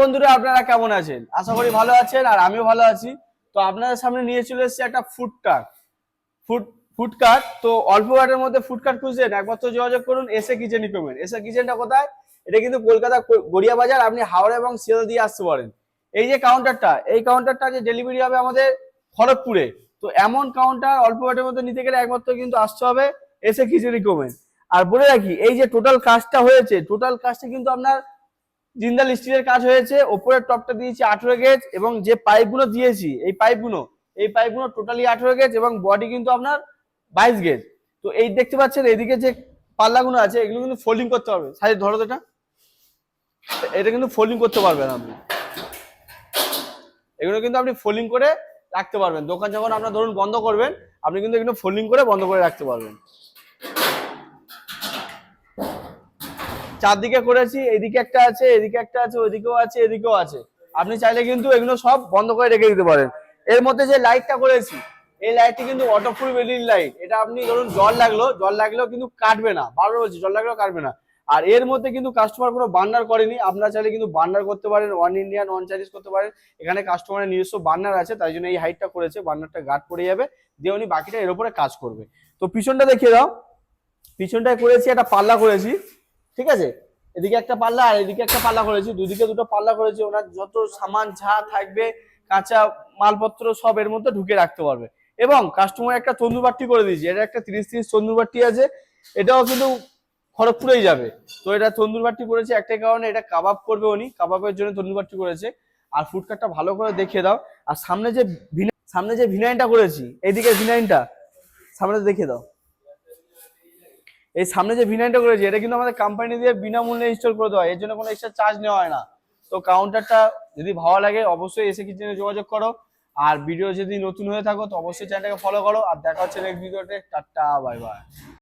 বন্ধুরা আপনারা কেমন আছেন? আশা করি ভালো আছেন আর আমিও ভালো আছি। তো আপনাদের সামনে নিয়ে চলে এসেছি একটা food cart. Food food cart তো অল্প বাটের মধ্যে ফুড কার্ট খুঁজছেন, একমাত্র যোগাযোগ করুন এসএ কিচেন ইকুইপমেন্ট। এসএ কিচেনটা কোথায়? এটা কিন্তু কলকাতা গড়িয়া বাজার, আপনি হাওড়া এবং শিয়ালদা দিয়ে আসতে পারেন। এই যে কাউন্টারটা, এই কাউন্টারটা যে ডেলিভারি হবে আমাদের খড়গপুরে। তো এমন কাউন্টার অল্প বাটের মধ্যে নিতে গেলে একমাত্র কিন্তু আসতে হবে এসএ কিচেন ইকুইপমেন্ট। আর বলে রাখি, এই যে টোটাল কাজটা হয়েছে, টোটাল কাজটা কিন্তু আপনার জিন্দাল স্টিলের কাজ হয়েছে। ওপরের টপটা দিয়েছি 18 গেজ এবং যে পাইপগুলো দিয়েছি এই পাইপগুলো টোটালি 18 গেজ এবং বডি কিন্তু আপনার 22 গেজ। তো এই দেখতে পাচ্ছেন এদিকে যে পাল্লাগুলো আছে এগুলো কিন্তু ফোল্ডিং করতে পারবে। সাইড ধরো তো, এটা কিন্তু ফোল্ডিং করতে পারবেন আপনি। এগুলো কিন্তু আপনি ফোল্ডিং করে রাখতে পারবেন। দোকান যখন আপনার ধরুন বন্ধ করবেন, আপনি কিন্তু এগুলো ফোল্ডিং করে বন্ধ করে রাখতে পারবেন। চারদিকে করেছি, এদিকে একটা আছে, এদিকে একটা আছে, ওইদিকেও আছে, এদিকেও আছে। আপনি চাইলে কিন্তু এগুলো সব বন্ধ করে রেখে দিতে পারেন। এর মধ্যে যে লাইটটা করেছি, এই লাইটটি কিন্তু ওয়াটারপ্রুফ এলইডি লাইট। এটা আপনি ধরুন জল লাগলেও কিন্তু কাটবে না। বারবার বলছি, জল লাগলেও কাটবে না। আর এর মধ্যে কিন্তু কাস্টমার কোনো বার্নার করেনি। আপনারা চাইলে কিন্তু বার্নার করতে পারেন, ওয়ান ইন্ডিয়ান ওয়ান চাইনিজ করতে পারেন। এখানে কাস্টমারের নিজস্ব বার্নার আছে, তাই জন্য এই হাইটটা করেছে। বার্নারটা গার্ড পড়ে যাবে, দিয়ে উনি বাকিটা এর উপরে কাজ করবে। তো পিছনটা দেখিয়ে দাও। পিছনটায় করেছি একটা পাল্লা করেছি, ঠিক আছে? এদিকে একটা পাল্লা আর এদিকে একটা পাল্লা করেছি, দুদিকে দুটো পাল্লা করেছি। ওনার যত সামান যা থাকবে, কাঁচা মালপত্র সব এর মধ্যে ঢুকে রাখতে পারবে। এবং কাস্টমার একটা তন্দুর বাটি করে দিয়েছি। এটা একটা 30-30 তন্দুর বাটি আছে, এটাও কিন্তু খড়গপুরেই যাবে। তো এটা তন্দুর বাটি করেছে একটাই কারণে, এটা কাবাব করবে উনি, কাবাবের জন্য তন্দুর বাটি করেছে। আর ফুডকার্টটা ভালো করে দেখিয়ে দাও। আর সামনে যে ভিনাইনটা করেছি, এইদিকে ভিনাইনটা সামনে দেখিয়ে দাও। এই সামনে যে ভিনাইনটা করেছি, এটা কিন্তু আমাদের কোম্পানি দিয়ে বিনামূল্যে ইনস্টল করে দেওয়া হয়, এর জন্য কোনো এক্সট্রা চার্জ নেওয়া হয় না। তো কাউন্টারটা যদি ভালো লাগে অবশ্যই এসে কিচেনে যোগাযোগ করো। আর ভিডিও যদি নতুন হয়ে থাকো তো অবশ্যই চ্যানেলটাকে ফলো করো। আর দেখা হচ্ছে নেক্সট ভিডিওতে। Tata, bye bye.